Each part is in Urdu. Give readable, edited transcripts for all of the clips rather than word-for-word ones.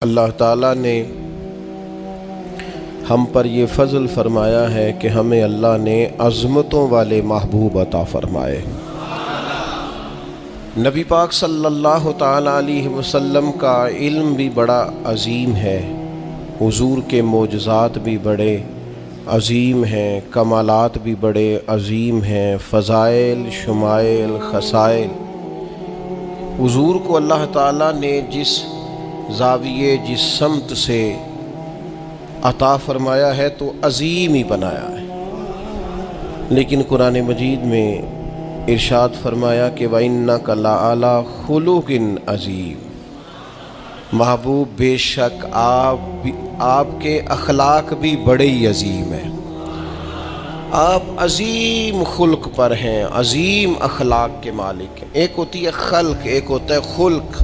اللہ تعالیٰ نے ہم پر یہ فضل فرمایا ہے کہ ہمیں اللہ نے عظمتوں والے محبوب عطا فرمائے۔ نبی پاک صلی اللہ تعالیٰ علیہ وسلم کا علم بھی بڑا عظیم ہے، حضور کے معجزات بھی بڑے عظیم ہیں، کمالات بھی بڑے عظیم ہیں، فضائل، شمائل، خصائل۔ حضور کو اللہ تعالیٰ نے جس زاویے، جس سمت سے عطا فرمایا ہے تو عظیم ہی بنایا ہے، لیکن قرآن مجید میں ارشاد فرمایا کہ وَإِنَّكَ لَعَلَىٰ خُلُقٍ عَظِيمٍ، محبوب بے شک آپ کے اخلاق بھی بڑے ہی عظیم ہیں، آپ عظیم خلق پر ہیں، عظیم اخلاق کے مالک ہیں۔ ایک ہوتی ہے خلق، ایک ہوتا ہے خلق۔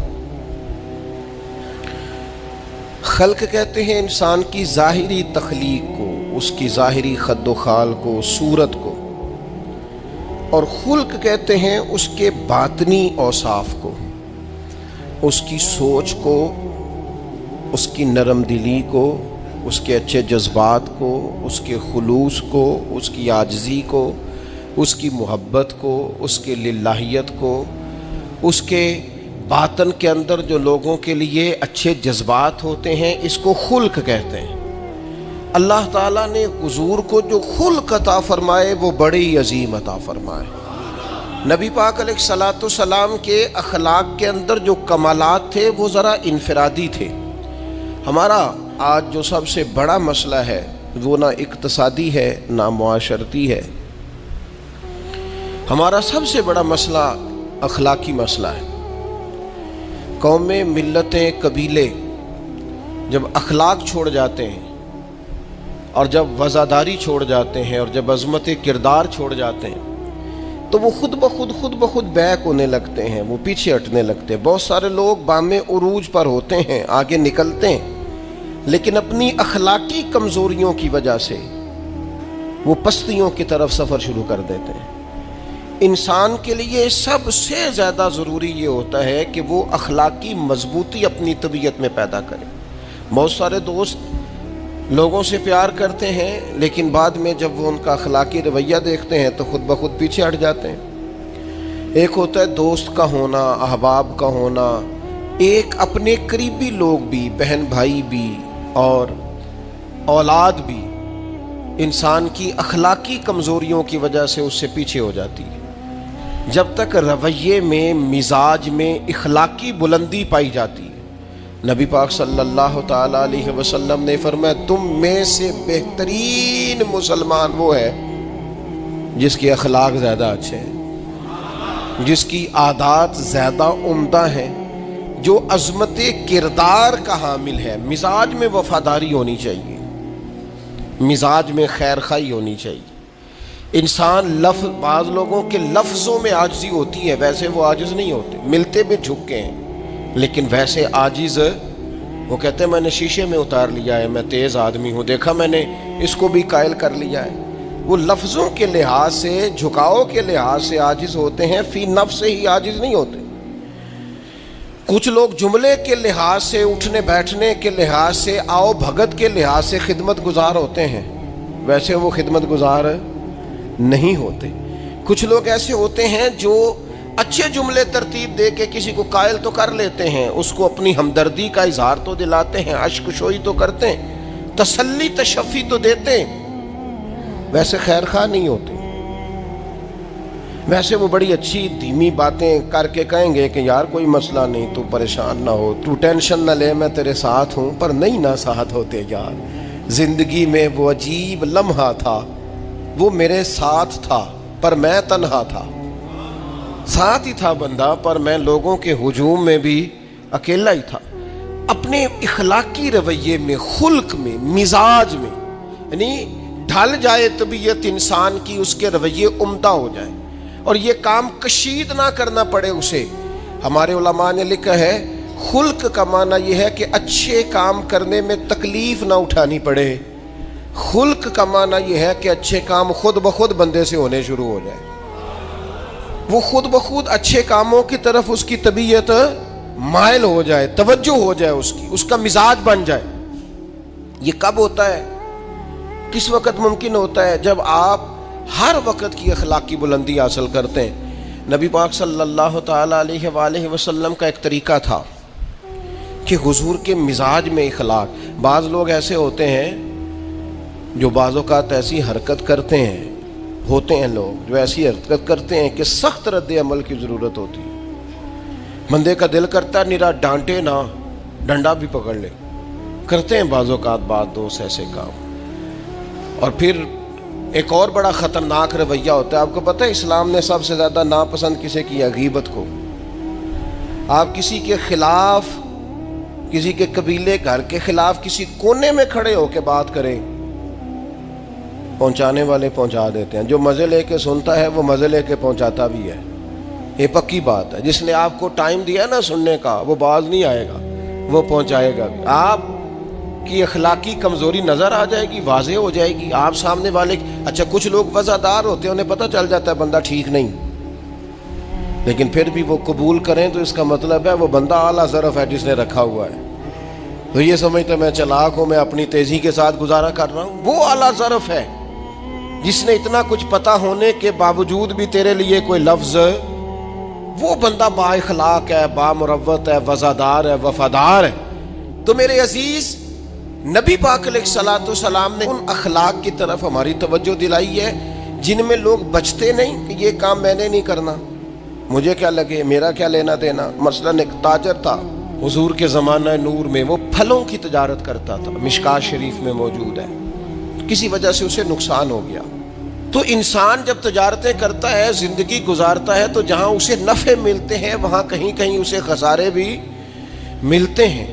خلق کہتے ہیں انسان کی ظاہری تخلیق کو، اس کی ظاہری خد و خال کو، صورت کو، اور خلق کہتے ہیں اس کے باطنی اوصاف کو، اس کی سوچ کو، اس کی نرم دلی کو، اس کے اچھے جذبات کو، اس کے خلوص کو، اس کی عاجزی کو، اس کی محبت کو، اس کے للہیت کو، اس کے باطن کے اندر جو لوگوں کے لیے اچھے جذبات ہوتے ہیں، اس کو خلق کہتے ہیں۔ اللہ تعالیٰ نے حضور کو جو خلق عطا فرمائے وہ بڑے ہی عظیم عطا فرمائے۔ نبی پاک علیہ الصلاۃ والسلام کے اخلاق کے اندر جو کمالات تھے وہ ذرا انفرادی تھے۔ ہمارا آج جو سب سے بڑا مسئلہ ہے وہ نہ اقتصادی ہے نہ معاشرتی ہے، ہمارا سب سے بڑا مسئلہ اخلاقی مسئلہ ہے۔ قومیں، ملتیں، قبیلے جب اخلاق چھوڑ جاتے ہیں، اور جب وزاداری چھوڑ جاتے ہیں، اور جب عظمت کردار چھوڑ جاتے ہیں، تو وہ خود بخود بیک ہونے لگتے ہیں، وہ پیچھے ہٹنے لگتے ہیں۔ بہت سارے لوگ بام عروج پر ہوتے ہیں، آگے نکلتے ہیں، لیکن اپنی اخلاقی کمزوریوں کی وجہ سے وہ پستیوں کی طرف سفر شروع کر دیتے ہیں۔ انسان کے لیے سب سے زیادہ ضروری یہ ہوتا ہے کہ وہ اخلاقی مضبوطی اپنی طبیعت میں پیدا کرے۔ بہت سارے دوست لوگوں سے پیار کرتے ہیں، لیکن بعد میں جب وہ ان کا اخلاقی رویہ دیکھتے ہیں تو خود بخود پیچھے ہٹ جاتے ہیں۔ ایک ہوتا ہے دوست کا ہونا، احباب کا ہونا، ایک اپنے قریبی لوگ بھی، بہن بھائی بھی اور اولاد بھی انسان کی اخلاقی کمزوریوں کی وجہ سے اس سے پیچھے ہو جاتی ہے۔ جب تک رویے میں، مزاج میں اخلاقی بلندی پائی جاتی ہے، نبی پاک صلی اللہ تعالیٰ علیہ وسلم نے فرمایا تم میں سے بہترین مسلمان وہ ہے جس کے اخلاق زیادہ اچھے ہیں، جس کی عادات زیادہ عمدہ ہیں، جو عظمت کردار کا حامل ہے۔ مزاج میں وفاداری ہونی چاہیے، مزاج میں خیر خواہی ہونی چاہیے۔ انسان بعض لوگوں کے لفظوں میں عاجزی ہوتی ہے، ویسے وہ عاجز نہیں ہوتے، ملتے بھی جھکے ہیں، لیکن ویسے عاجز وہ کہتے ہیں میں نے شیشے میں اتار لیا ہے، میں تیز آدمی ہوں، دیکھا میں نے اس کو بھی قائل کر لیا ہے۔ وہ لفظوں کے لحاظ سے، جھکاؤ کے لحاظ سے عاجز ہوتے ہیں، فی نفس سے ہی عاجز نہیں ہوتے۔ کچھ لوگ جملے کے لحاظ سے، اٹھنے بیٹھنے کے لحاظ سے، آؤ بھگت کے لحاظ سے خدمت گزار ہوتے ہیں، ویسے وہ خدمت گزار نہیں ہوتے۔ کچھ لوگ ایسے ہوتے ہیں جو اچھے جملے ترتیب دے کے کسی کو قائل تو کر لیتے ہیں، اس کو اپنی ہمدردی کا اظہار تو دلاتے ہیں، اشک شوئی تو کرتے ہیں، تسلی تشفی تو دیتے ہیں، ویسے خیر خواہ نہیں ہوتے۔ ویسے وہ بڑی اچھی دھیمی باتیں کر کے کہیں گے کہ یار کوئی مسئلہ نہیں، تو پریشان نہ ہو، تو ٹینشن نہ لے، میں تیرے ساتھ ہوں، پر نہیں نہ ساتھ ہوتے یار۔ زندگی میں وہ عجیب لمحہ تھا، وہ میرے ساتھ تھا پر میں تنہا تھا، ساتھ ہی تھا بندہ پر میں لوگوں کے ہجوم میں بھی اکیلا ہی تھا۔ اپنے اخلاقی رویے میں، خلق میں، مزاج میں، یعنی ڈھل جائے طبیعت انسان کی، اس کے رویے عمدہ ہو جائیں، اور یہ کام کشید نہ کرنا پڑے اسے۔ ہمارے علماء نے لکھا ہے خلق کا معنی یہ ہے کہ اچھے کام کرنے میں تکلیف نہ اٹھانی پڑے، خلق کا معنی یہ ہے کہ اچھے کام خود بخود بندے سے ہونے شروع ہو جائے، وہ خود بخود اچھے کاموں کی طرف اس کی طبیعت مائل ہو جائے، توجہ ہو جائے اس کی، اس کا مزاج بن جائے. یہ کب ہوتا ہے؟ کس وقت ممکن ہوتا ہے؟ جب آپ ہر وقت کی اخلاقی بلندی حاصل کرتے ہیں. نبی پاک صلی اللہ تعالی علیہ وآلہ وسلم کا ایک طریقہ تھا کہ حضور کے مزاج میں اخلاق. بعض لوگ ایسے ہوتے ہیں جو بعض اوقات ایسی حرکت کرتے ہیں، ہوتے ہیں لوگ جو ایسی حرکت کرتے ہیں کہ سخت رد عمل کی ضرورت ہوتی ہے. بندے کا دل کرتا ہے نرا ڈانٹے نہ، ڈنڈا بھی پکڑ لے. کرتے ہیں بعض اوقات بعض دوست ایسے کام. اور پھر ایک اور بڑا خطرناک رویہ ہوتا ہے. آپ کو پتہ ہے اسلام نے سب سے زیادہ ناپسند کسے کیا؟ غیبت کو. آپ کسی کے خلاف، کسی کے قبیلے گھر کے خلاف کسی کونے میں کھڑے ہو کے بات کریں، پہنچانے والے پہنچا دیتے ہیں. جو مزے لے کے سنتا ہے وہ مزے لے کے پہنچاتا بھی ہے. یہ پکی بات ہے. جس نے آپ کو ٹائم دیا نا سننے کا، وہ باز نہیں آئے گا، وہ پہنچائے گا بھی. آپ کی اخلاقی کمزوری نظر آ جائے گی، واضح ہو جائے گی. آپ سامنے والے، اچھا کچھ لوگ وفادار ہوتے ہیں، انہیں پتہ چل جاتا ہے بندہ ٹھیک نہیں، لیکن پھر بھی وہ قبول کریں تو اس کا مطلب ہے وہ بندہ اعلیٰ ظرف ہے جس نے رکھا ہوا ہے. تو یہ سمجھتے میں چلاک ہوں، میں اپنی تیزی کے ساتھ گزارا کر رہا ہوں. وہ اعلیٰ ظرف ہے جس نے اتنا کچھ پتہ ہونے کے باوجود بھی تیرے لیے کوئی لفظ، وہ بندہ با اخلاق ہے، با مروت ہے، وفادار ہے، وفادار ہے. تو میرے عزیز، نبی پاک علیہ الصلوۃ والسلام نے ان اخلاق کی طرف ہماری توجہ دلائی ہے جن میں لوگ بچتے نہیں کہ یہ کام میں نے نہیں کرنا، مجھے کیا لگے، میرا کیا لینا دینا. مثلا ایک تاجر تھا حضور کے زمانہ نور میں، وہ پھلوں کی تجارت کرتا تھا، مشکات شریف میں موجود ہے. کسی وجہ سے اسے نقصان ہو گیا. تو انسان جب تجارتیں کرتا ہے، زندگی گزارتا ہے، تو جہاں اسے نفع ملتے ہیں وہاں کہیں کہیں اسے خسارے بھی ملتے ہیں.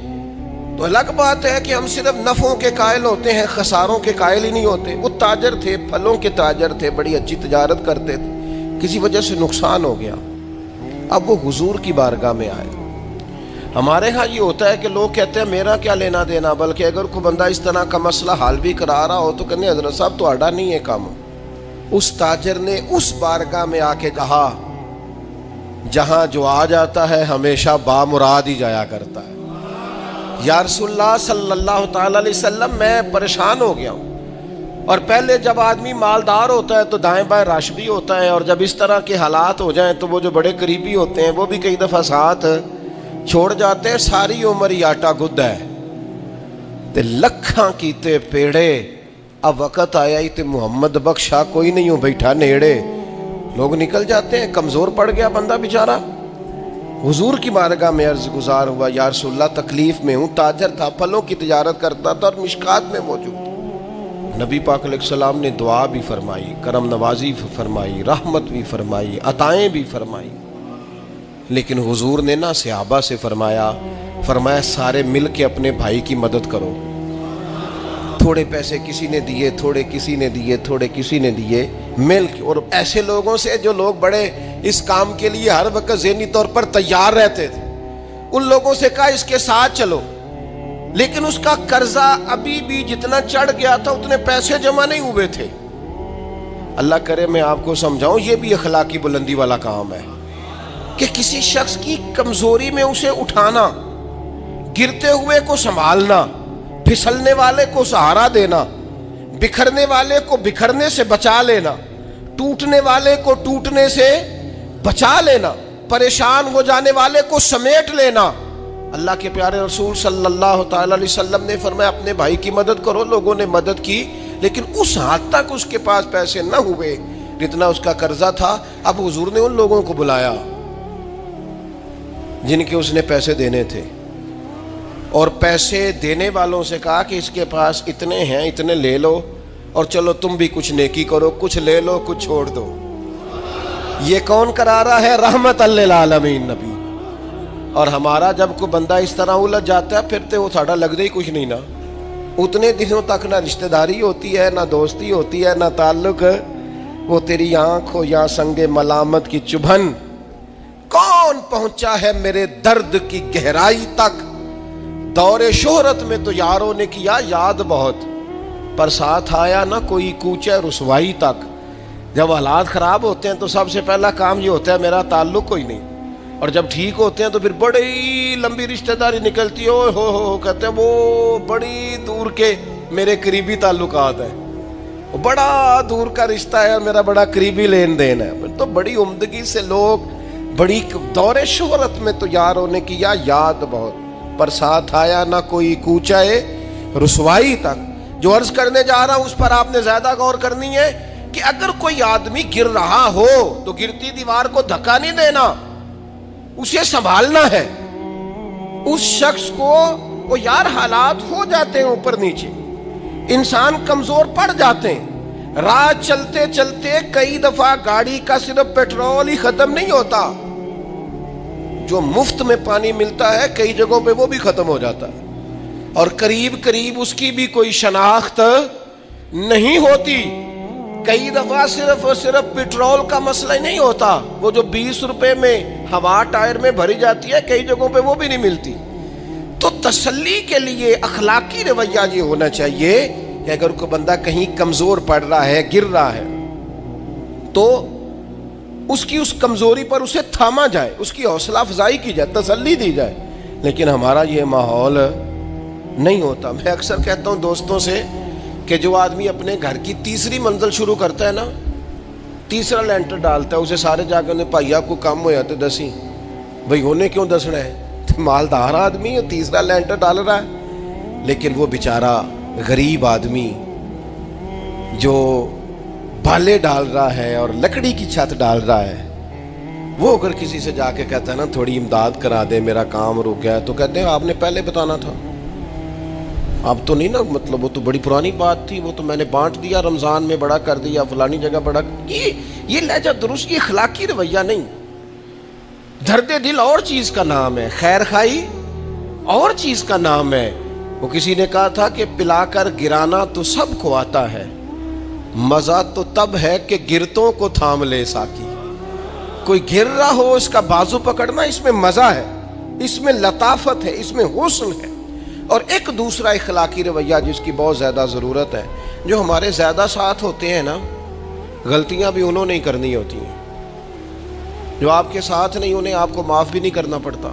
تو الگ بات ہے کہ ہم صرف نفعوں کے قائل ہوتے ہیں، خساروں کے قائل ہی نہیں ہوتے. وہ تاجر تھے، پھلوں کے تاجر تھے، بڑی اچھی تجارت کرتے تھے، کسی وجہ سے نقصان ہو گیا. اب وہ حضور کی بارگاہ میں آئے. ہمارے ہاں یہ ہوتا ہے کہ لوگ کہتے ہیں میرا کیا لینا دینا، بلکہ اگر کوئی بندہ اس طرح کا مسئلہ حل بھی کرا رہا ہو تو کہنے حضرت صاحب تو آڈا نہیں ہے کام. اس تاجر نے اس بارگاہ میں آ کے کہا جہاں جو آ جاتا ہے ہمیشہ بامراد ہی جایا کرتا ہے. یا رسول اللہ صلی اللہ تعالی علیہ وسلم، میں پریشان ہو گیا ہوں. اور پہلے جب آدمی مالدار ہوتا ہے تو دائیں بائیں رش بھی ہوتا ہے، اور جب اس طرح کے حالات ہو جائیں تو وہ جو بڑے قریبی ہوتے ہیں وہ بھی کئی دفعہ ساتھ چھوڑ جاتے ہیں. ساری عمر ہی آٹا گد ہے تے لکھاں کیتے پیڑے، اب وقت آیا ہی تے محمد بخشا کوئی نہیں ہوں بیٹھا نیڑے. لوگ نکل جاتے ہیں، کمزور پڑ گیا بندہ بیچارہ. حضور کی بارگاہ میں عرض گزار ہوا یا رسول اللہ تکلیف میں ہوں. تاجر تھا، پھلوں کی تجارت کرتا تھا اور مشکات میں موجود. نبی پاک علیہ السلام نے دعا بھی فرمائی، کرم نوازی فرمائی، رحمت بھی فرمائی، عطائیں بھی فرمائی. لیکن حضور نے نا صحابہ سے فرمایا سارے مل کے اپنے بھائی کی مدد کرو. تھوڑے پیسے کسی نے دیے، تھوڑے کسی نے دیے، تھوڑے کسی نے دیے، مل کے. اور ایسے لوگوں سے جو لوگ بڑے اس کام کے لیے ہر وقت ذہنی طور پر تیار رہتے تھے، ان لوگوں سے کہا اس کے ساتھ چلو. لیکن اس کا قرضہ ابھی بھی جتنا چڑھ گیا تھا اتنے پیسے جمع نہیں ہوئے تھے. اللہ کرے میں آپ کو سمجھاؤں، یہ بھی اخلاقی بلندی والا کام ہے کہ کسی شخص کی کمزوری میں اسے اٹھانا، گرتے ہوئے کو سنبھالنا، پھسلنے والے کو سہارا دینا، بکھرنے والے کو بکھرنے سے بچا لینا، ٹوٹنے والے کو ٹوٹنے سے بچا لینا، پریشان ہو جانے والے کو سمیٹ لینا. اللہ کے پیارے رسول صلی اللہ تعالی علیہ وسلم نے فرمایا اپنے بھائی کی مدد کرو. لوگوں نے مدد کی، لیکن اس حد تک اس کے پاس پیسے نہ ہوئے جتنا اس کا قرضہ تھا. اب حضور نے ان لوگوں کو بلایا جن کے اس نے پیسے دینے تھے، اور پیسے دینے والوں سے کہا کہ اس کے پاس اتنے ہیں، اتنے لے لو، اور چلو تم بھی کچھ نیکی کرو، کچھ لے لو کچھ چھوڑ دو. یہ کون کرا رہا ہے؟ رحمت للعالمین نبی. اور ہمارا جب کوئی بندہ اس طرح الجھ جاتا ہے پھر تو وہ ساڑھا لگتا ہی کچھ نہیں نا. اتنے دنوں تک نہ رشتہ داری ہوتی ہے، نہ دوستی ہوتی ہے، نہ تعلق. وہ تیری آنکھ ہو یا سنگ ملامت کی چبھن، کون پہنچا ہے میرے درد کی گہرائی تک. دور شہرت میں تو یاروں نے کیا یاد بہت، پر ساتھ آیا نہ کوئی کوچے رسوائی تک. جب حالات خراب ہوتے ہیں تو سب سے پہلا کام یہ ہوتا ہے میرا تعلق کوئی نہیں. اور جب ٹھیک ہوتے ہیں تو پھر بڑی لمبی رشتہ داری نکلتی ہے، اوہ ہو کہتے ہیں وہ بڑی دور کے میرے قریبی تعلقات ہیں، وہ بڑا دور کا رشتہ ہے اور میرا بڑا قریبی لین دین ہے. تو بڑی عمدگی سے لوگ بڑی دور شہرت میں تو یار ہونے کی یا یاد بہت، پر ساتھ آیا نہ کوئی کوچائے رسوائی تک. جو عرض کرنے جا رہا ہوں اس پر آپ نے زیادہ غور کرنی ہے کہ اگر کوئی آدمی گر رہا ہو تو گرتی دیوار کو دھکا نہیں دینا، اسے سنبھالنا ہے. اس شخص کو وہ یار حالات ہو جاتے ہیں اوپر نیچے، انسان کمزور پڑ جاتے ہیں، راہ چلتے چلتے کئی دفعہ گاڑی کا صرف پیٹرول ہی ختم نہیں ہوتا، جو مفت میں پانی ملتا ہے کئی جگہوں پہ وہ بھی ختم ہو جاتا ہے، اور قریب قریب اس کی بھی کوئی شناخت نہیں ہوتی. کئی دفعہ صرف اور صرف پیٹرول کا مسئلہ ہی نہیں ہوتا، وہ جو 20 روپے میں ہوا ٹائر میں بھری جاتی ہے کئی جگہوں پہ وہ بھی نہیں ملتی. تو تسلی کے لیے اخلاقی رویہ یہ ہونا چاہیے کہ اگر کوئی بندہ کہیں کمزور پڑ رہا ہے، گر رہا ہے، تو اس کی اس کمزوری پر اسے تھاما جائے، اس کی حوصلہ افزائی کی جائے، تسلی دی جائے. لیکن ہمارا یہ ماحول نہیں ہوتا. میں اکثر کہتا ہوں دوستوں سے کہ جو آدمی اپنے گھر کی تیسری منزل شروع کرتا ہے نا، تیسرا لینٹر ڈالتا ہے، اسے سارے جا کے انہیں بھائی آپ کو کام ہو جاتے دسی، بھائی انہیں کیوں دسنا ہے، مالدار آدمی ہے تیسرا لینٹر ڈال رہا ہے. لیکن وہ بیچارہ غریب آدمی جو بالے ڈال رہا ہے اور لکڑی کی چھت ڈال رہا ہے، وہ اگر کسی سے جا کے کہتا ہے نا تھوڑی امداد کرا دے میرا کام رک گیا، تو کہتے ہیں آپ نے پہلے بتانا تھا، اب تو نہیں نا، مطلب وہ تو بڑی پرانی بات تھی، وہ تو میں نے بانٹ دیا، رمضان میں بڑا کر دیا، فلانی جگہ بڑا. یہ لہجہ درست، یہ اخلاقی رویہ نہیں. درد دل اور چیز کا نام ہے، خیر خائی اور چیز کا نام ہے. وہ کسی نے کہا تھا کہ پلا کر گرانا تو سب کو آتا ہے، مزہ تو تب ہے کہ گرتوں کو تھام لے ساکی. کوئی گر رہا ہو اس کا بازو پکڑنا، اس میں مزہ ہے، اس میں لطافت ہے، اس میں حسن ہے. اور ایک دوسرا اخلاقی رویہ جس کی بہت زیادہ ضرورت ہے، جو ہمارے زیادہ ساتھ ہوتے ہیں نا، غلطیاں بھی انہوں نے ہی کرنی ہوتی ہیں. جو آپ کے ساتھ نہیں انہیں آپ کو معاف بھی نہیں کرنا پڑتا.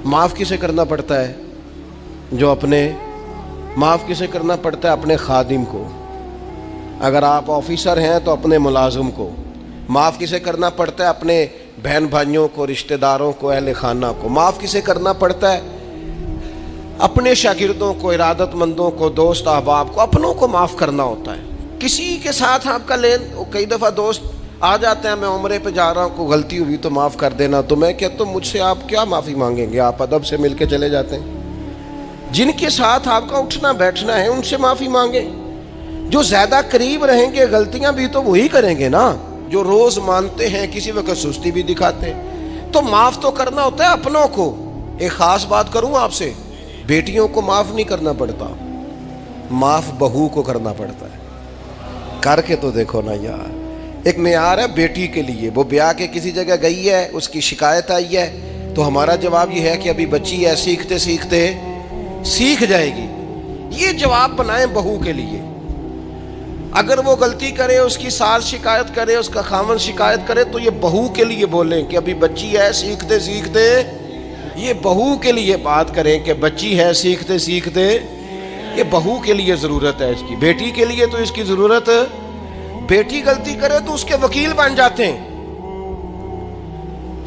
معاف کسے کرنا پڑتا ہے؟ جو اپنے معاف کسے کرنا پڑتا ہے؟ اپنے خادم کو. اگر آپ آفیسر ہیں تو اپنے ملازم کو. معاف کسے کرنا پڑتا ہے؟ اپنے بہن بھائیوں کو، رشتہ داروں کو، اہل خانہ کو. معاف کسے کرنا پڑتا ہے؟ اپنے شاگردوں کو، ارادت مندوں کو، دوست احباب کو، اپنوں کو معاف کرنا ہوتا ہے. کسی کے ساتھ آپ کا کئی دفعہ دوست آ جاتے ہیں، میں عمرے پہ جا رہا ہوں، کوئی غلطی ہوئی تو معاف کر دینا، تو میں کہتا ہوں مجھ سے آپ کیا معافی مانگیں گے، آپ ادب سے مل کے چلے جاتے ہیں. جن کے ساتھ آپ کا اٹھنا بیٹھنا ہے ان سے معافی مانگیں. جو زیادہ قریب رہیں گے غلطیاں بھی تو وہی کریں گے نا، جو روز مانتے ہیں، کسی وقت سستی بھی دکھاتے ہیں. تو معاف تو کرنا ہوتا ہے اپنوں کو. ایک خاص بات کروں آپ سے، بیٹیوں کو معاف نہیں کرنا پڑتا، معاف بہو کو کرنا پڑتا ہے. کر کے تو دیکھو نا یار. ایک معیار ہے بیٹی کے لیے، وہ بیاہ کے کسی جگہ گئی ہے، اس کی شکایت آئی ہے، تو ہمارا جواب یہ ہے کہ ابھی بچی ہے، سیکھتے سیکھتے سیکھ جائے گی. یہ جواب بنائیں بہو کے لیے. اگر وہ غلطی کرے، اس کی ساس شکایت کرے، اس کا خاوند شکایت کرے، تو یہ بہو کے لیے بولیں کہ ابھی بچی ہے، سیکھتے سیکھتے. یہ بہو کے لیے بات کریں کہ بچی ہے، سیکھتے سیکھتے. یہ بہو کے لیے ضرورت ہے اس کی. بیٹی کے لیے تو اس کی ضرورت، بیٹی غلطی کرے تو اس کے وکیل بن جاتے ہیں.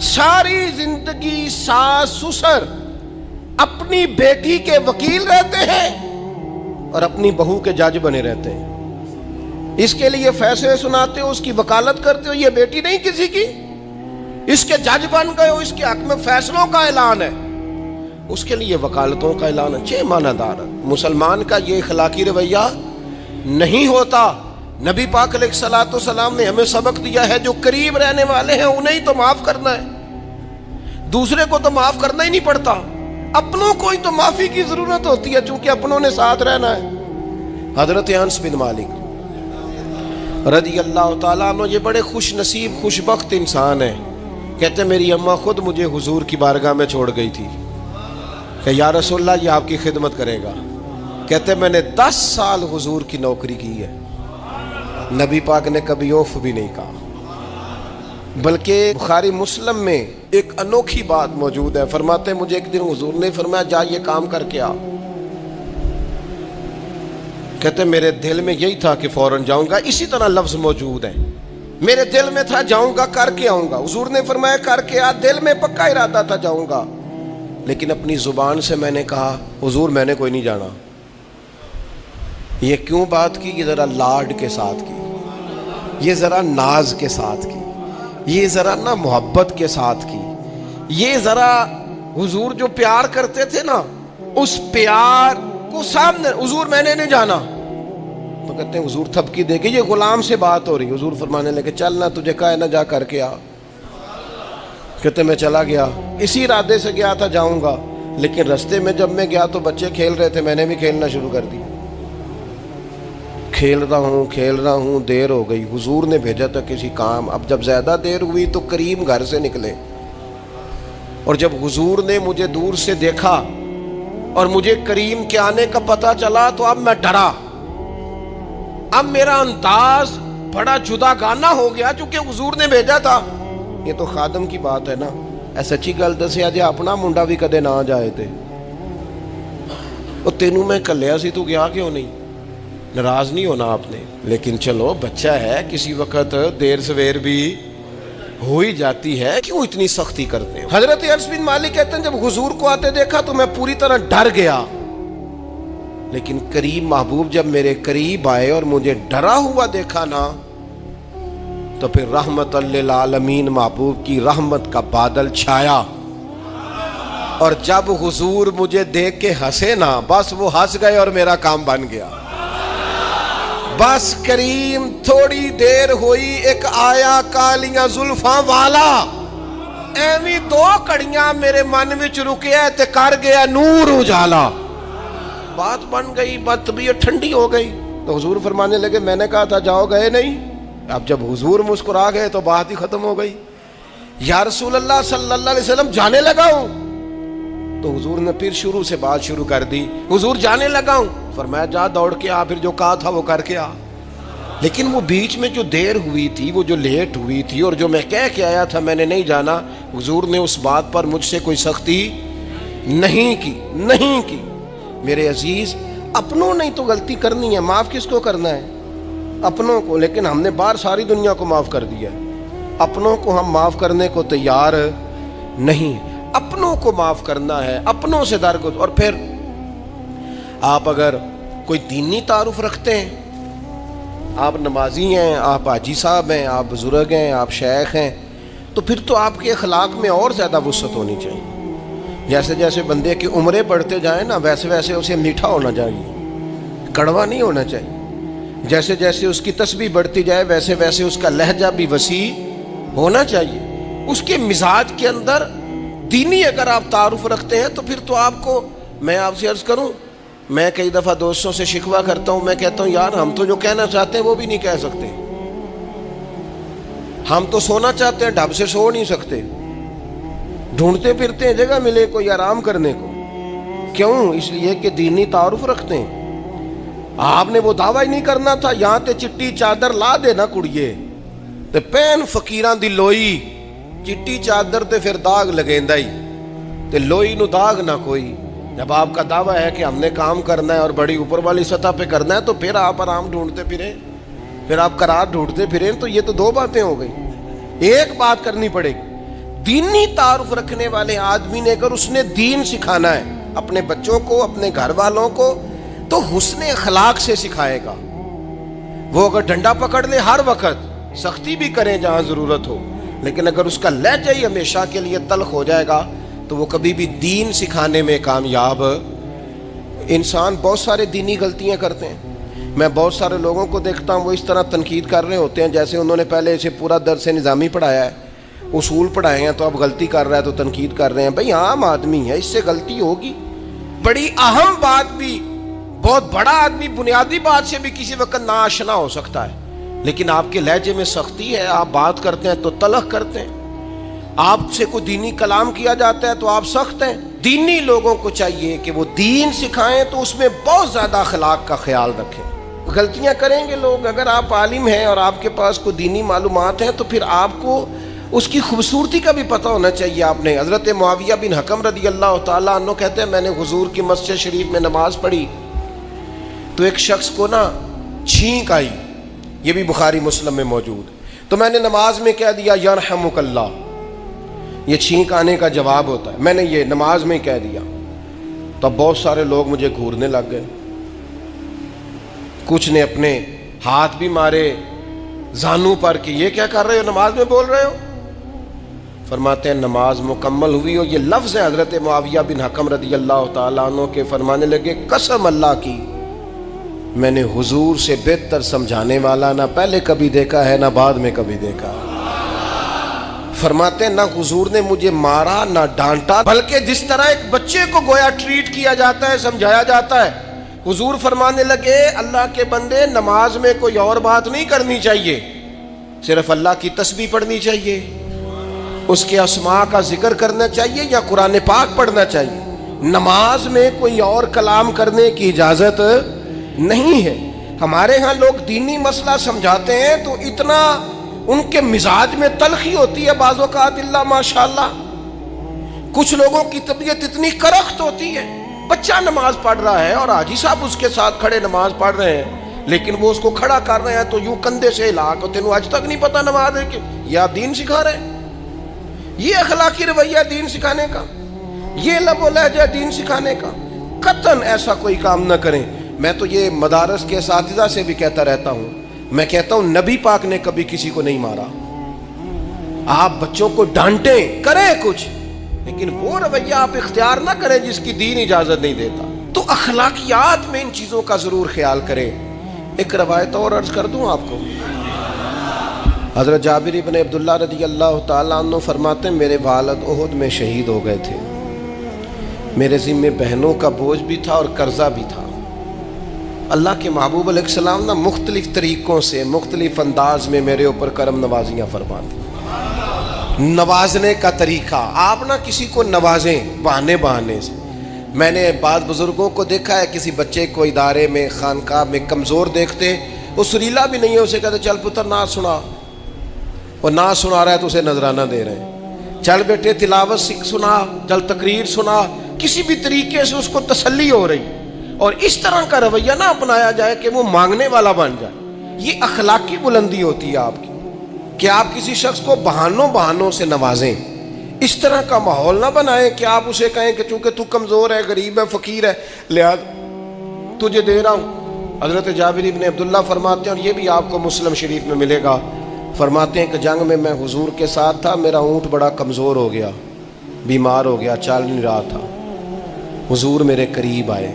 ساری زندگی ساس سسر اپنی بیٹی کے وکیل رہتے ہیں اور اپنی بہو کے جج بنے رہتے ہیں. اس کے لیے فیصلے سناتے ہو، اس کی وکالت کرتے ہو. یہ بیٹی نہیں کسی کی، اس کے جج بن گئے ہو، اس کے حق میں فیصلوں کا اعلان ہے، اس کے لیے وکالتوں کا اعلان ہے. چھ معنی دار. مسلمان کا یہ اخلاقی رویہ نہیں ہوتا. نبی پاک علیہ الصلوۃ والسلام نے ہمیں سبق دیا ہے، جو قریب رہنے والے ہیں انہیں ہی تو معاف کرنا ہے، دوسرے کو تو معاف کرنا ہی نہیں پڑتا. اپنوں کو ہی تو معافی کی ضرورت ہوتی ہے، چونکہ اپنوں نے ساتھ رہنا ہے. حضرت انس بن مالک رضی اللہ تعالیٰ عنہ یہ بڑے خوش نصیب خوش بخت انسان ہیں. کہتے میری اماں خود مجھے حضور کی بارگاہ میں چھوڑ گئی تھی کہ یا رسول اللہ یہ آپ کی خدمت کرے گا. کہتے میں نے 10 سال حضور کی نوکری کی ہے، نبی پاک نے کبھی اوف بھی نہیں کہا. بلکہ بخاری مسلم میں ایک انوکھی بات موجود ہے. فرماتے ہیں مجھے ایک دن حضور نے فرمایا جا یہ کام کر کے آ. کہتے میرے دل میں یہی تھا کہ فوراً جاؤں گا. اسی طرح لفظ موجود ہیں, میرے دل میں تھا جاؤں گا کر کے آؤں گا. حضور نے فرمایا کر کے آ. دل میں پکا ارادہ تھا جاؤں گا, لیکن اپنی زبان سے میں نے کہا حضور میں نے کوئی نہیں جانا. یہ کیوں بات کی؟ یہ ذرا لاڈ کے ساتھ کی, یہ ذرا ناز کے ساتھ کی, یہ ذرا نا محبت کے ساتھ کی, یہ ذرا حضور جو پیار کرتے تھے نا اس پیار کو سامنے. حضور میں نے نہیں جانا. تو کہتے ہیں حضور تھپکی دے کے, یہ غلام سے بات ہو رہی. حضور فرمانے لگے چل نہ تجھے کہا ہے نہ جا کر کے آ. کہتے میں چلا گیا, اسی ارادے سے گیا تھا جاؤں گا, لیکن رستے میں جب میں گیا تو بچے کھیل رہے تھے, میں نے بھی کھیلنا شروع کر دیا. کھیل رہا ہوں دیر ہو گئی. حضور نے بھیجا تھا کسی کام. اب جب زیادہ دیر ہوئی تو کریم گھر سے نکلے, اور جب حضور نے مجھے دور سے دیکھا اور مجھے کریم کے آنے کا پتہ چلا تو اب میں ڈرا. اب میرا انداز بڑا جدا گانا ہو گیا چونکہ حضور نے بھیجا تھا. یہ تو خادم کی بات ہے نا. اے سچی گل دسیا جی اپنا منڈا بھی کدے نہ جائے تے وہ تینوں میں کلیا سی, تو گیا کیوں نہیں؟ ناراض نہیں ہونا آپ نے, لیکن چلو بچہ ہے, کسی وقت دیر سویر بھی ہو ہی جاتی ہے, کیوں اتنی سختی کرتے ہیں؟ حضرت انس بن مالک کہتے ہیں جب حضور کو آتے دیکھا تو میں پوری طرح ڈر گیا, لیکن کریم محبوب جب میرے قریب آئے اور مجھے ڈرا ہوا دیکھا نا تو پھر رحمت للعالمین محبوب کی رحمت کا بادل چھایا. اور جب حضور مجھے دیکھ کے ہنسے نا, بس وہ ہنس گئے اور میرا کام بن گیا. بس کریم تھوڑی دیر ہوئی, ایک آیا کالیاں زلفاں والا, ایویں دو کڑیاں میرے من وچ رکیا تے کر گیا نور اجالا. بات بن گئی, بات طبیعت ٹھنڈی ہو گئی. تو حضور فرمانے لگے میں نے کہا تھا جاؤ, گئے نہیں. اب جب حضور مسکرا گئے تو بات ہی ختم ہو گئی. یا رسول اللہ صلی اللہ علیہ وسلم جانے لگا ہوں. تو حضور نے پھر شروع سے بات شروع کر دی. حضور جانے لگا ہوں. فرمایا جا دوڑ کے آ, پھر جو کہا تھا وہ کر کے آ. لیکن وہ بیچ میں جو دیر ہوئی تھی, وہ جو لیٹ ہوئی تھی, اور جو میں کہہ کے آیا تھا میں نے نہیں جانا, حضور نے اس بات پر مجھ سے کوئی سختی نہیں کی. میرے عزیز, اپنوں نے تو غلطی کرنی ہے, معاف کس کو کرنا ہے؟ اپنوں کو. لیکن ہم نے باہر ساری دنیا کو معاف کر دیا ہے, اپنوں کو ہم معاف کرنے کو تیار نہیں. اپنوں کو معاف کرنا ہے, اپنوں سے درگزر. اور پھر آپ اگر کوئی دینی تعارف رکھتے ہیں, آپ نمازی ہیں, آپ حاجی صاحب ہیں, آپ بزرگ ہیں, آپ شیخ ہیں, تو پھر تو آپ کے اخلاق میں اور زیادہ وسعت ہونی چاہیے. جیسے جیسے بندے کی عمریں بڑھتے جائیں نا, ویسے ویسے اسے میٹھا ہونا چاہیے, کڑوا نہیں ہونا چاہیے. جیسے جیسے اس کی تسبیح بڑھتی جائے ویسے ویسے اس کا لہجہ بھی وسیع ہونا چاہیے. اس کے مزاج کے اندر دینی اگر آپ تعارف رکھتے ہیں تو پھر تو آپ کو, میں آپ سے عرض کروں, میں کئی دفعہ دوستوں سے شکوہ کرتا ہوں, میں کہتا ہوں یار ہم تو جو کہنا چاہتے ہیں وہ بھی نہیں کہہ سکتے. ہم تو سونا چاہتے ہیں, ڈھب سے سو نہیں سکتے, ڈھونڈتے پھرتے ہیں جگہ ملے کوئی آرام کرنے کو. کیوں؟ اس لیے کہ دینی تعارف رکھتے ہیں. آپ نے وہ دعویٰ ہی نہیں کرنا تھا, یہاں تے چٹی چادر لا دے نا کڑیے تے پین فقیران دی لوئی, چٹی چادر تے پھر داغ لگیندا ہی تے لوئی نو داغ نہ کوئی. جب آپ کا دعویٰ ہے کہ ہم نے کام کرنا ہے اور بڑی اوپر والی سطح پہ کرنا ہے, تو پھر آپ آرام ڈھونڈتے پھریں, پھر آپ قرار ڈھونڈتے پھریں. تو یہ تو دو باتیں ہو گئی. ایک بات کرنی پڑے گی, دینی تعارف رکھنے والے آدمی نے اگر اس نے دین سکھانا ہے اپنے بچوں کو, اپنے گھر والوں کو, تو حسن اخلاق سے سکھائے گا. وہ اگر ڈنڈا پکڑ لے ہر وقت, سختی بھی کریں جہاں ضرورت ہو, لیکن اگر اس کا لہجہ ہی ہمیشہ کے لیے تلخ ہو جائے گا تو وہ کبھی بھی دین سکھانے میں کامیاب. انسان بہت سارے دینی غلطیاں کرتے ہیں. میں بہت سارے لوگوں کو دیکھتا ہوں وہ اس طرح تنقید کر رہے ہوتے ہیں جیسے انہوں نے پہلے اسے پورا درس نظامی پڑھایا ہے, اصول پڑھائے ہیں, تو اب غلطی کر رہا ہے تو تنقید کر رہے ہیں. بھئی عام آدمی ہے, اس سے غلطی ہوگی. بڑی اہم بات بھی, بہت بڑا آدمی بنیادی بات سے بھی کسی وقت ناآشنا ہو سکتا ہے, لیکن آپ کے لہجے میں سختی ہے, آپ بات کرتے ہیں تو تلخ کرتے ہیں, آپ سے کوئی دینی کلام کیا جاتا ہے تو آپ سخت ہیں. دینی لوگوں کو چاہیے کہ وہ دین سکھائیں تو اس میں بہت زیادہ اخلاق کا خیال رکھیں. غلطیاں کریں گے لوگ. اگر آپ عالم ہیں اور آپ کے پاس کوئی دینی معلومات ہیں تو پھر آپ کو اس کی خوبصورتی کا بھی پتہ ہونا چاہیے آپ نے. حضرت معاویہ بن حکم رضی اللہ تعالیٰ عنہ کہتے ہیں میں نے حضور کی مسجد شریف میں نماز پڑھی تو ایک شخص کو نا چھینک آئی, یہ بھی بخاری مسلم میں موجود, تو میں نے نماز میں کہہ دیا یرحمک اللہ. یہ چھینک آنے کا جواب ہوتا ہے, میں نے یہ نماز میں کہہ دیا. تو اب بہت سارے لوگ مجھے گھورنے لگ گئے, کچھ نے اپنے ہاتھ بھی مارے زانوں پر کہ یہ کیا کر رہے ہو, نماز میں بول رہے ہو. فرماتے ہیں نماز مکمل ہوئی اور یہ لفظ ہے حضرت معاویہ بن حکم رضی اللہ تعالیٰ عنہ کے, فرمانے لگے قسم اللہ کی میں نے حضور سے بہتر سمجھانے والا نہ پہلے کبھی دیکھا ہے نہ بعد میں کبھی دیکھا. فرماتے ہیں نہ حضور نے مجھے مارا نہ ڈانٹا, بلکہ جس طرح ایک بچے کو گویا ٹریٹ کیا جاتا ہے, سمجھایا جاتا ہے. حضور فرمانے لگے اللہ کے بندے نماز میں کوئی اور بات نہیں کرنی چاہیے, صرف اللہ کی تسبیح پڑھنی چاہیے, اس کے اسماء کا ذکر کرنا چاہیے یا قرآن پاک پڑھنا چاہیے. نماز میں کوئی اور کلام کرنے کی اجازت نہیں ہے. ہمارے ہاں لوگ دینی مسئلہ سمجھاتے ہیں تو اتنا ان کے مزاج میں تلخی ہوتی ہے بعض اوقات, اللہ ماشاءاللہ. کچھ لوگوں کی طبیعت اتنی کرخت ہوتی ہے, بچہ نماز پڑھ رہا ہے اور حاجی صاحب اس کے ساتھ کھڑے نماز پڑھ رہے ہیں, لیکن وہ اس کو کھڑا کر رہے ہیں تو یوں کندھے سے ہلا کے, تینوں آج تک نہیں پتا نماز ہے کہ یہ آپ دین سکھا رہے ہیں. یہ اخلاقی رویہ دین سکھانے کا, یہ لب و لہجہ دین سکھانے کا. قطعاً ایسا کوئی کام نہ کریں. میں تو یہ مدارس کے اساتذہ سے بھی کہتا رہتا ہوں, میں کہتا ہوں نبی پاک نے کبھی کسی کو نہیں مارا. آپ بچوں کو ڈانٹیں, کریں کچھ, لیکن وہ رویہ آپ اختیار نہ کریں جس کی دین اجازت نہیں دیتا. تو اخلاقیات میں ان چیزوں کا ضرور خیال کریں. ایک روایت اور عرض کر دوں آپ کو. حضرت جابر ابن عبداللہ رضی اللہ تعالیٰ عنہ فرماتے ہیں میرے والد احد میں شہید ہو گئے تھے, میرے ذمے بہنوں کا بوجھ بھی تھا اور قرضہ بھی تھا. اللہ کے محبوب علیہ السلام نے مختلف طریقوں سے مختلف انداز میں میرے اوپر کرم نوازیاں فرماتی. نوازنے کا طریقہ, آپ نہ کسی کو نوازیں بہانے سے. میں نے بعض بزرگوں کو دیکھا ہے کسی بچے کو ادارے میں خانقاہ میں کمزور دیکھتے, وہ سریلا بھی نہیں ہے, اسے کہتے چل پتر نعت سنا, اور نعت سنا رہا ہے تو اسے نذرانہ دے رہے ہیں. چل بیٹے تلاوت سنا, چل تقریر سنا, کسی بھی طریقے سے اس کو تسلی ہو رہی. اور اس طرح کا رویہ نہ اپنایا جائے کہ وہ مانگنے والا بن جائے. یہ اخلاقی بلندی ہوتی ہے آپ کی کہ آپ کسی شخص کو بہانوں سے نوازیں. اس طرح کا ماحول نہ بنائیں کہ آپ اسے کہیں کہ چونکہ تو کمزور ہے, غریب ہے, فقیر ہے, لہذا تجھے دے رہا ہوں. حضرت جابر ابن عبداللہ فرماتے ہیں, اور یہ بھی آپ کو مسلم شریف میں ملے گا, فرماتے ہیں کہ جنگ میں میں حضور کے ساتھ تھا, میرا اونٹ بڑا کمزور ہو گیا, بیمار ہو گیا, چل نہیں رہا تھا. حضور میرے قریب آئے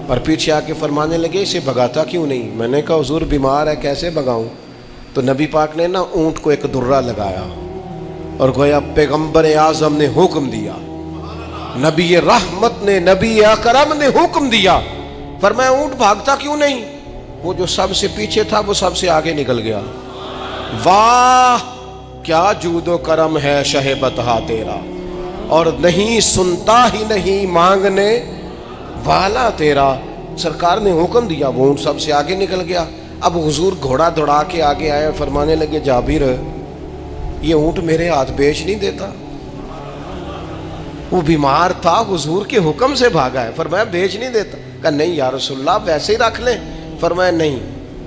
اور پیچھے آ کے فرمانے لگے اسے بھگاتا کیوں نہیں. میں نے کہا حضور بیمار ہے کیسے بھگاؤں. تو نبی پاک نے نا اونٹ کو ایک درہ لگایا اور گویا پیغمبر اعظم نے حکم دیا, نبی رحمت نے, نبی اکرم نے حکم دیا, فرمایا اونٹ بھاگتا کیوں نہیں. وہ جو سب سے پیچھے تھا وہ سب سے آگے نکل گیا. واہ کیا جود و کرم ہے شہ بطحا تیرا, اور نہیں سنتا ہی نہیں مانگنے والا تیرا. سرکار نے حکم دیا, وہ اونٹ سب سے آگے نکل گیا. اب حضور گھوڑا دوڑا کے آگے آئے, فرمانے لگے جابر یہ اونٹ میرے ہاتھ بیچ نہیں دیتا. وہ بیمار تھا, حضور کے حکم سے بھاگا ہے, فرمایا بیچ نہیں دیتا. کہا نہیں یا رسول اللہ ویسے ہی رکھ لیں. فرمایا نہیں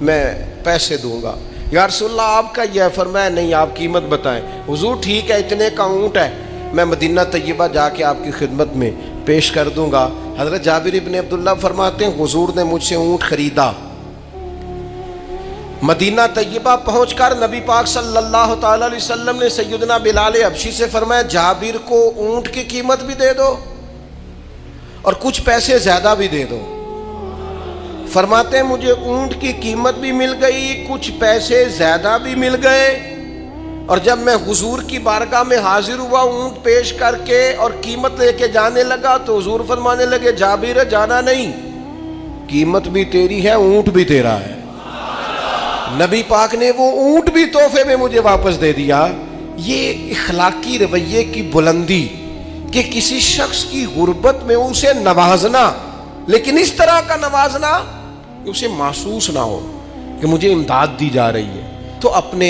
میں پیسے دوں گا. یا رسول اللہ آپ کا یہ ہے. فرمایا نہیں آپ قیمت بتائیں. حضور ٹھیک ہے اتنے کا اونٹ ہے, میں مدینہ طیبہ جا کے آپ کی خدمت میں پیش کر دوں گا. حضرت جابر ابن عبداللہ فرماتے ہیں حضور نے مجھ سے اونٹ خریدا. مدینہ طیبہ پہنچ کر نبی پاک صلی اللہ تعالی علیہ وسلم نے سیدنا بلال حبشی سے فرمایا جابر کو اونٹ کی قیمت بھی دے دو اور کچھ پیسے زیادہ بھی دے دو. فرماتے ہیں مجھے اونٹ کی قیمت بھی مل گئی, کچھ پیسے زیادہ بھی مل گئے, اور جب میں حضور کی بارگاہ میں حاضر ہوا اونٹ پیش کر کے اور قیمت لے کے جانے لگا تو حضور فرمانے لگے جابر جانا نہیں, قیمت بھی تیری ہے اونٹ بھی تیرا ہے. نبی پاک نے وہ اونٹ بھی تحفے میں مجھے واپس دے دیا. یہ اخلاقی رویے کی بلندی کہ کسی شخص کی غربت میں اسے نوازنا, لیکن اس طرح کا نوازنا کہ اسے محسوس نہ ہو کہ مجھے امداد دی جا رہی ہے. تو اپنے